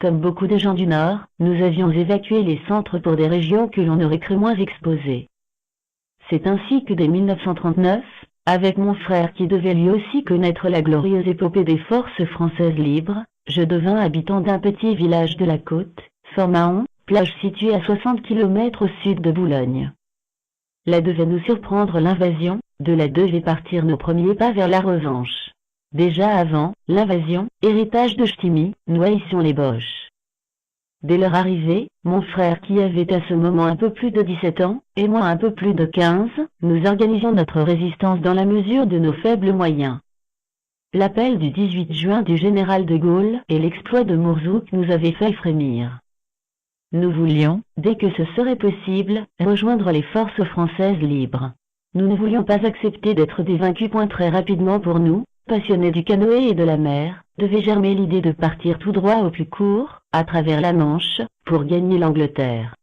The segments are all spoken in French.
Comme beaucoup de gens du Nord, nous avions évacué les centres pour des régions que l'on aurait cru moins exposées. C'est ainsi que dès 1939, avec mon frère qui devait lui aussi connaître la glorieuse épopée des forces françaises libres, je devins habitant d'un petit village de la côte, Fort-Mahon, plage située à 60 km au sud de Boulogne. Là devait nous surprendre l'invasion, de là devaient partir nos premiers pas vers la revanche. Déjà avant l'invasion, héritage de Ch'timi, nous haïssions les Boches. Dès leur arrivée, mon frère qui avait à ce moment un peu plus de 17 ans, et moi un peu plus de 15, nous organisions notre résistance dans la mesure de nos faibles moyens. L'appel du 18 juin du général de Gaulle et l'exploit de Mourzouk nous avaient fait frémir. Nous voulions, dès que ce serait possible, rejoindre les forces françaises libres. Nous ne voulions pas accepter d'être des vaincus. Très rapidement pour nous, passionnés du canoë et de la mer, devait germer l'idée de partir tout droit au plus court, à travers la Manche, pour gagner l'Angleterre.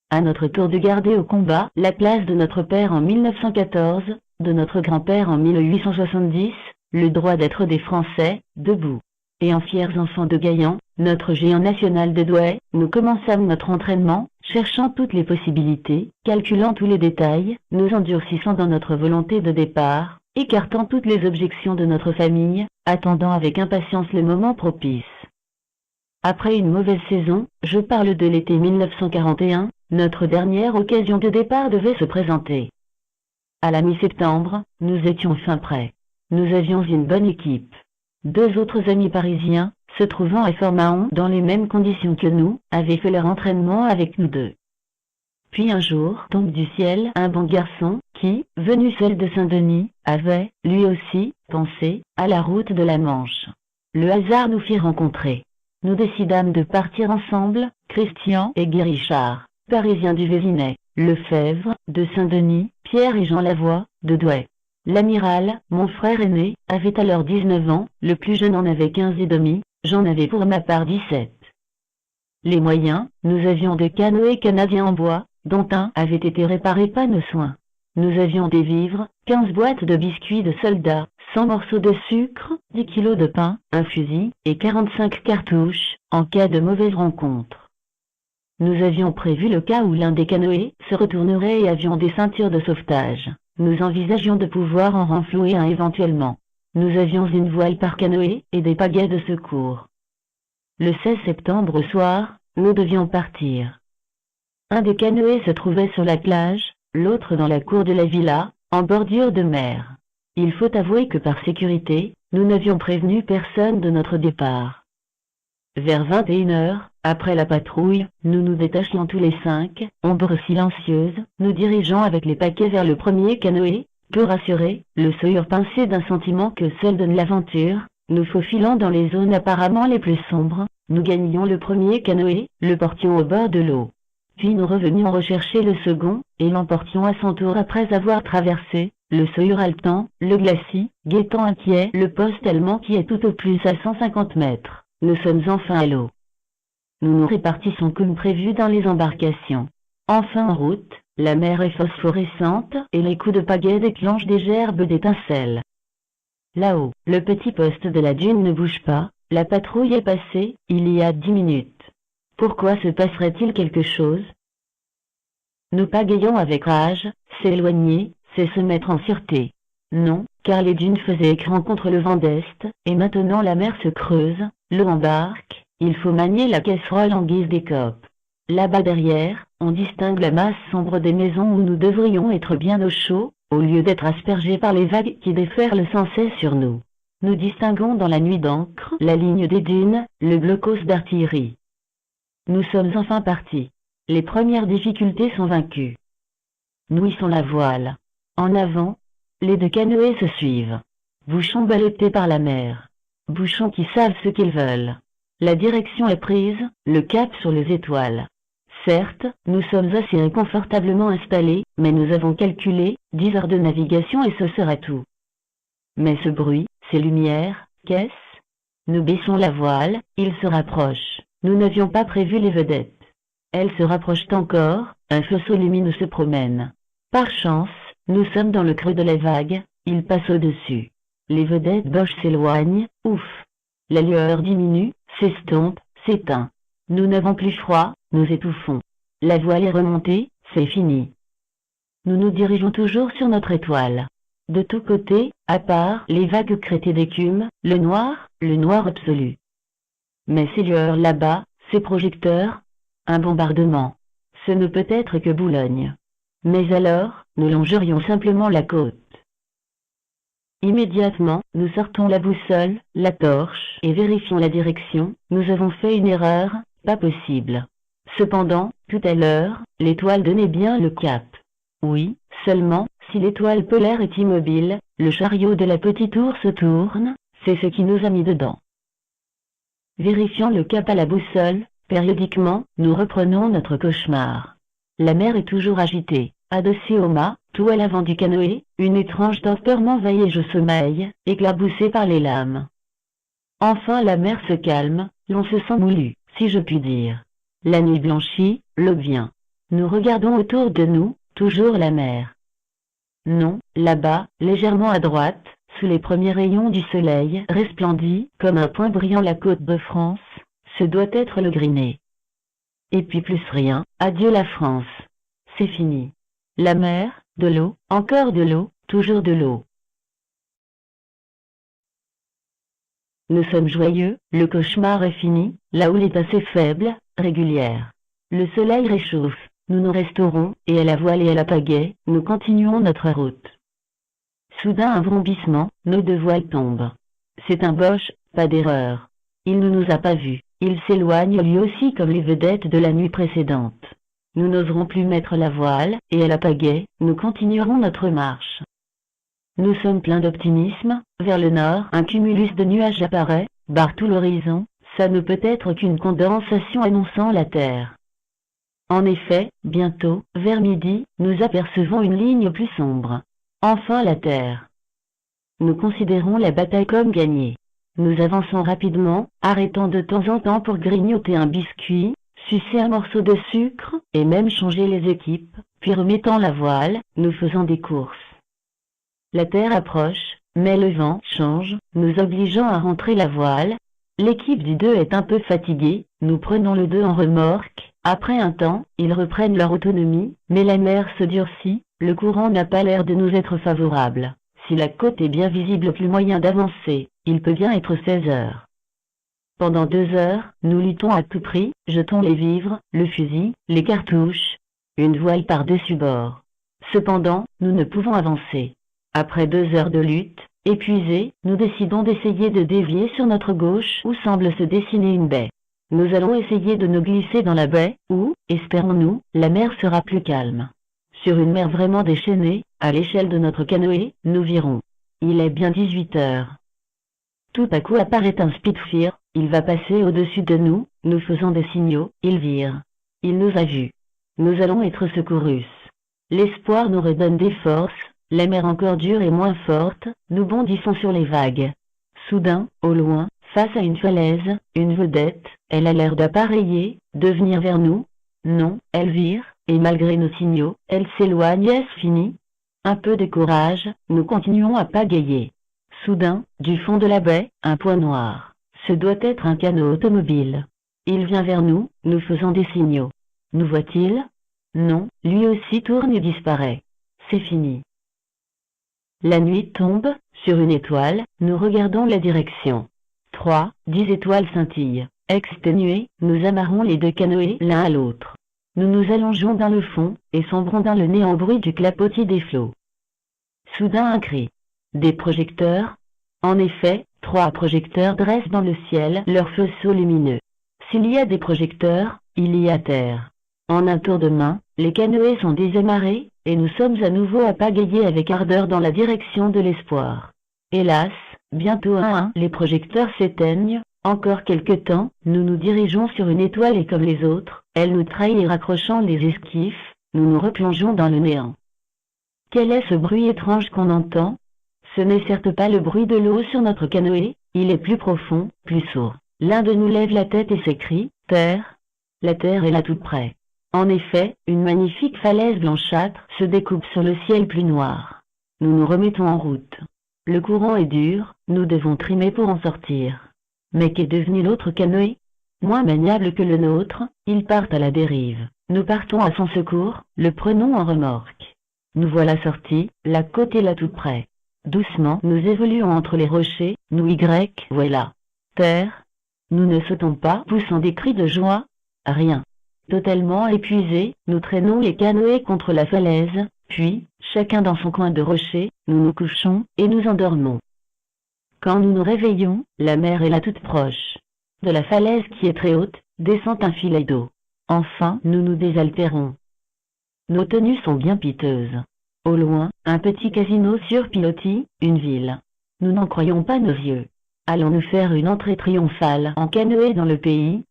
À notre tour de garder au combat la place de notre père en 1914, de notre grand-père en 1870, le droit d'être des Français, debout. Et en fiers enfants de Gaillan, notre géant national de Douai, nous commençâmes notre entraînement, cherchant toutes les possibilités, calculant tous les détails, nous endurcissant dans notre volonté de départ, écartant toutes les objections de notre famille, attendant avec impatience le moment propice. Après une mauvaise saison, je parle de l'été 1941, notre dernière occasion de départ devait se présenter. À la mi-septembre, nous étions fin prêts. Nous avions une bonne équipe. 2 autres amis parisiens, se trouvant à Fort-Mahon dans les mêmes conditions que nous, avaient fait leur entraînement avec nous deux. Puis un jour tombe du ciel un bon garçon, qui, venu seul de Saint-Denis, avait, lui aussi, pensé, à la route de la Manche. Le hasard nous fit rencontrer. Nous décidâmes de partir ensemble, Christian et Guy Richard, parisiens du Vésinet, Lefebvre, de Saint-Denis, Pierre et Jean Lavoie, de Douai. L'amiral, mon frère aîné, avait alors 19 ans, le plus jeune en avait 15 et demi, j'en avais pour ma part 17. Les moyens, nous avions 2 canoës canadiens en bois, dont un avait été réparé par nos soins. Nous avions des vivres, 15 boîtes de biscuits de soldats, 100 morceaux de sucre, 10 kilos de pain, un fusil, et 45 cartouches, en cas de mauvaise rencontre. Nous avions prévu le cas où l'un des canoës se retournerait et avions des ceintures de sauvetage. Nous envisagions de pouvoir en renflouer un éventuellement. Nous avions une voile par canoë et des pagaies de secours. Le 16 septembre au soir, nous devions partir. Un des canoës se trouvait sur la plage, l'autre dans la cour de la villa, en bordure de mer. Il faut avouer que par sécurité, nous n'avions prévenu personne de notre départ. Vers 21h, après la patrouille, nous nous détachions tous les 5, ombre silencieuse, nous dirigeant avec les paquets vers le premier canoë, peu rassurés, le sourire pincé d'un sentiment que seul donne l'aventure, nous faufilant dans les zones apparemment les plus sombres, nous gagnions le premier canoë, le portions au bord de l'eau. Puis nous revenions rechercher le second, et l'emportions à son tour après avoir traversé, le sourire haletant, le glacis, guettant inquiet, le poste allemand qui est tout au plus à 150 mètres. Nous sommes enfin à l'eau. Nous nous répartissons comme prévu dans les embarcations. Enfin en route, la mer est phosphorescente et les coups de pagaie déclenchent des gerbes d'étincelles. Là-haut, le petit poste de la dune ne bouge pas, la patrouille est passée, il y a 10 minutes. Pourquoi se passerait-il quelque chose? Nous pagayons avec rage, s'éloigner, c'est se mettre en sûreté. Non, car les dunes faisaient écran contre le vent d'est, et maintenant la mer se creuse, l'eau embarque, il faut manier la casserole en guise d'écope. Là-bas derrière, on distingue la masse sombre des maisons où nous devrions être bien au chaud, au lieu d'être aspergés par les vagues qui déferlent sans cesse sur nous. Nous distinguons dans la nuit d'encre la ligne des dunes, le blocos d'artillerie. Nous sommes enfin partis. Les premières difficultés sont vaincues. Nous hissons la voile. En avant, les 2 canoës se suivent. Bouchons ballottés par la mer. Bouchons qui savent ce qu'ils veulent. La direction est prise, le cap sur les étoiles. Certes, nous sommes assez confortablement installés, mais nous avons calculé 10 heures de navigation et ce sera tout. Mais ce bruit, ces lumières, qu'est-ce? Nous baissons la voile, ils se rapprochent. Nous n'avions pas prévu les vedettes. Elles se rapprochent encore, un faisceau lumineux se promène. Par chance, nous sommes dans le creux de la vague, il passe au-dessus. Les vedettes Boches s'éloignent, ouf. La lueur diminue, s'estompe, s'éteint. Nous n'avons plus froid, nous étouffons. La voile est remontée, c'est fini. Nous nous dirigeons toujours sur notre étoile. De tous côtés, à part les vagues crêtées d'écume, le noir absolu. Mais ces lueurs là-bas, ces projecteurs, un bombardement. Ce ne peut être que Boulogne. Mais alors, nous longerions simplement la côte. Immédiatement, nous sortons la boussole, la torche, et vérifions la direction. Nous avons fait une erreur, pas possible. Cependant, tout à l'heure, l'étoile donnait bien le cap. Oui, seulement, si l'étoile polaire est immobile, le chariot de la petite ours tourne, c'est ce qui nous a mis dedans. Vérifiant le cap à la boussole, périodiquement, nous reprenons notre cauchemar. La mer est toujours agitée, adossée au mât, tout à l'avant du canoë, une étrange torpeur m'envahit et je sommeille, éclaboussé par les lames. Enfin la mer se calme, l'on se sent moulu, si je puis dire. La nuit blanchit, l'aube vient. Nous regardons autour de nous, toujours la mer. Non, là-bas, légèrement à droite, sous les premiers rayons du soleil, resplendit, comme un point brillant la côte de France, ce doit être le Griné. Et puis plus rien, adieu la France. C'est fini. La mer, de l'eau, encore de l'eau, toujours de l'eau. Nous sommes joyeux, le cauchemar est fini, la houle est assez faible, régulière. Le soleil réchauffe, nous nous restaurons, et à la voile et à la pagaie, nous continuons notre route. Soudain un vrombissement, nos deux voiles tombent. C'est un Boche, pas d'erreur. Il ne nous a pas vus, il s'éloigne lui aussi comme les vedettes de la nuit précédente. Nous n'oserons plus mettre la voile, et à la pagaie, nous continuerons notre marche. Nous sommes pleins d'optimisme, vers le nord, un cumulus de nuages apparaît, barre tout l'horizon, ça ne peut être qu'une condensation annonçant la Terre. En effet, bientôt, vers midi, nous apercevons une ligne plus sombre. Enfin la Terre. Nous considérons la bataille comme gagnée. Nous avançons rapidement, arrêtant de temps en temps pour grignoter un biscuit, sucer un morceau de sucre, et même changer les équipes, puis remettant la voile, nous faisons des courses. La Terre approche, mais le vent change, nous obligeant à rentrer la voile. L'équipe du 2 est un peu fatiguée, nous prenons le 2 en remorque. Après un temps, ils reprennent leur autonomie, mais la mer se durcit, le courant n'a pas l'air de nous être favorable. Si la côte est bien visible, plus moyen d'avancer, il peut bien être 16 heures. Pendant 2 heures, nous luttons à tout prix, jetons les vivres, le fusil, les cartouches, une voile par-dessus bord. Cependant, nous ne pouvons avancer. Après 2 heures de lutte, épuisés, nous décidons d'essayer de dévier sur notre gauche où semble se dessiner une baie. Nous allons essayer de nous glisser dans la baie, où, espérons-nous, la mer sera plus calme. Sur une mer vraiment déchaînée, à l'échelle de notre canoë, nous virons. Il est bien 18 heures. Tout à coup apparaît un Spitfire, il va passer au-dessus de nous, nous faisons des signaux, il vire. Il nous a vus. Nous allons être secourus. L'espoir nous redonne des forces, la mer encore dure et moins forte, nous bondissons sur les vagues. Soudain, au loin, face à une falaise, une vedette, elle a l'air d'appareiller, de venir vers nous. Non, elle vire, et malgré nos signaux, elle s'éloigne. Est-ce fini? Un peu de courage, nous continuons à pagayer. Soudain, du fond de la baie, un point noir. Ce doit être un canot automobile. Il vient vers nous, nous faisons des signaux. Nous voit-il? Non, lui aussi tourne et disparaît. C'est fini. La nuit tombe, sur une étoile, nous regardons la direction. 10 étoiles scintillent. Exténués, nous amarrons les 2 canoës l'un à l'autre. Nous nous allongeons dans le fond, et sombrons dans le néant au bruit du clapotis des flots. Soudain un cri. Des projecteurs? En effet, 3 projecteurs dressent dans le ciel leurs faisceaux lumineux. S'il y a des projecteurs, il y a terre. En un tour de main, les canoës sont désamarrés, et nous sommes à nouveau à pagayer avec ardeur dans la direction de l'espoir. Hélas, bientôt un à un, les projecteurs s'éteignent. Encore quelque temps, nous nous dirigeons sur une étoile et comme les autres, elle nous trahit et raccrochant les esquifs, nous nous replongeons dans le néant. Quel est ce bruit étrange qu'on entend? Ce n'est certes pas le bruit de l'eau sur notre canoë, il est plus profond, plus sourd. L'un de nous lève la tête et s'écrie, « Terre !» La terre est là tout près. En effet, une magnifique falaise blanchâtre se découpe sur le ciel plus noir. Nous nous remettons en route. Le courant est dur, nous devons trimer pour en sortir. Mais qu'est devenu l'autre canoë? moins maniable que le nôtre, il part à la dérive. Nous partons à son secours, le prenons en remorque. Nous voilà sortis, la côte est là tout près. Doucement, nous évoluons entre les rochers, nous voilà. Terre. Nous ne sautons pas, poussant des cris de joie. Rien. Totalement épuisés, nous traînons les canoës contre la falaise, puis, chacun dans son coin de rocher, nous nous couchons, et nous endormons. Quand nous nous réveillons, la mer est là toute proche. De la falaise qui est très haute, descend un filet d'eau. Enfin, nous nous désaltérons. Nos tenues sont bien piteuses. Au loin, un petit casino sur pilotis, une ville. Nous n'en croyons pas nos yeux. Allons-nous faire une entrée triomphale en canoë dans le pays?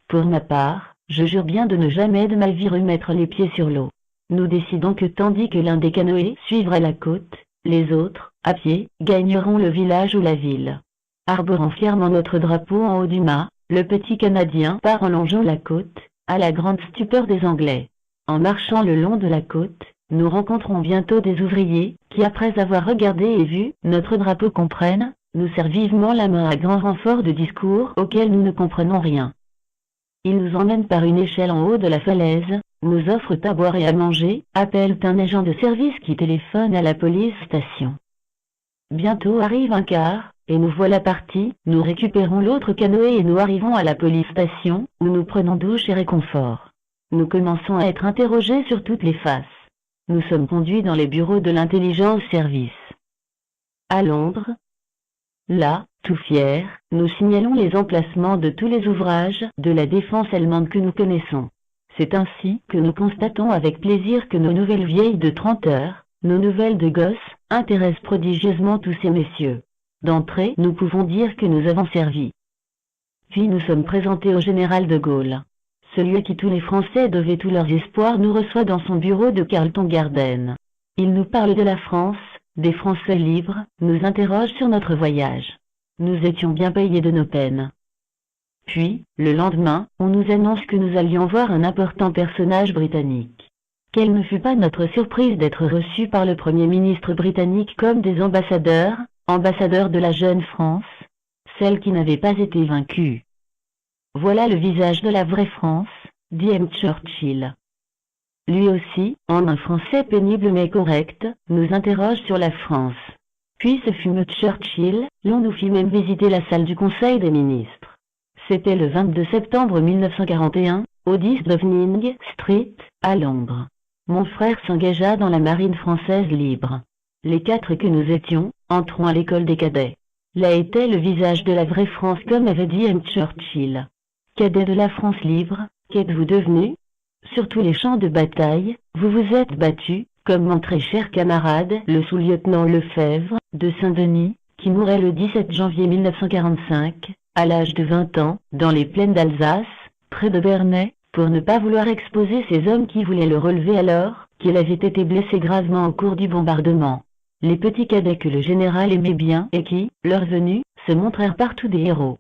Pour ma part, je jure bien de ne jamais de ma vie remettre les pieds sur l'eau. Nous décidons que tandis que l'un des canoës suivra la côte, les autres, à pied, gagneront le village ou la ville. Arborant fièrement notre drapeau en haut du mât, le petit Canadien part en longeant la côte, à la grande stupeur des Anglais. En marchant le long de la côte, nous rencontrons bientôt des ouvriers, qui après avoir regardé et vu notre drapeau comprennent, nous serrent vivement la main à grand renfort de discours auxquels nous ne comprenons rien. Ils nous emmènent par une échelle en haut de la falaise, nous offrent à boire et à manger, appellent un agent de service qui téléphone à la police station. Bientôt arrive un quart, et nous voilà partis, nous récupérons l'autre canoë et nous arrivons à la police station, où nous prenons douche et réconfort. Nous commençons à être interrogés sur toutes les faces. Nous sommes conduits dans les bureaux de l'intelligence service. À Londres. Là, tout fiers, nous signalons les emplacements de tous les ouvrages de la défense allemande que nous connaissons. C'est ainsi que nous constatons avec plaisir que nos nouvelles vieilles de 30 heures, nos nouvelles de gosses, intéressent prodigieusement tous ces messieurs. D'entrée, nous pouvons dire que nous avons servi. Puis nous sommes présentés au général de Gaulle. Celui à qui tous les Français devaient tous leurs espoirs nous reçoit dans son bureau de Carlton Garden. Il nous parle de la France, des Français libres, nous interroge sur notre voyage. Nous étions bien payés de nos peines. Puis, le lendemain, on nous annonce que nous allions voir un important personnage britannique. Quelle ne fut pas notre surprise d'être reçus par le Premier ministre britannique comme des ambassadeurs de la jeune France, celle qui n'avait pas été vaincue. Voilà le visage de la vraie France, dit M. Churchill. Lui aussi, en un français pénible mais correct, nous interroge sur la France. Puis ce fut M. Churchill, l'on nous fit même visiter la salle du Conseil des ministres. C'était le 22 septembre 1941, au 10 Downing Street, à Londres. Mon frère s'engagea dans la marine française libre. Les 4 que nous étions, entrons à l'école des cadets. Là était le visage de la vraie France comme avait dit M. Churchill. Cadet de la France libre, qu'êtes-vous devenu? Sur tous les champs de bataille, vous vous êtes battu, comme mon très cher camarade, le sous-lieutenant Lefebvre, de Saint-Denis, qui mourait le 17 janvier 1945, à l'âge de 20 ans, dans les plaines d'Alsace, près de Bernay, pour ne pas vouloir exposer ces hommes qui voulaient le relever alors qu'il avait été blessé gravement au cours du bombardement. Les petits cadets que le général aimait bien et qui, leur venue, se montrèrent partout des héros.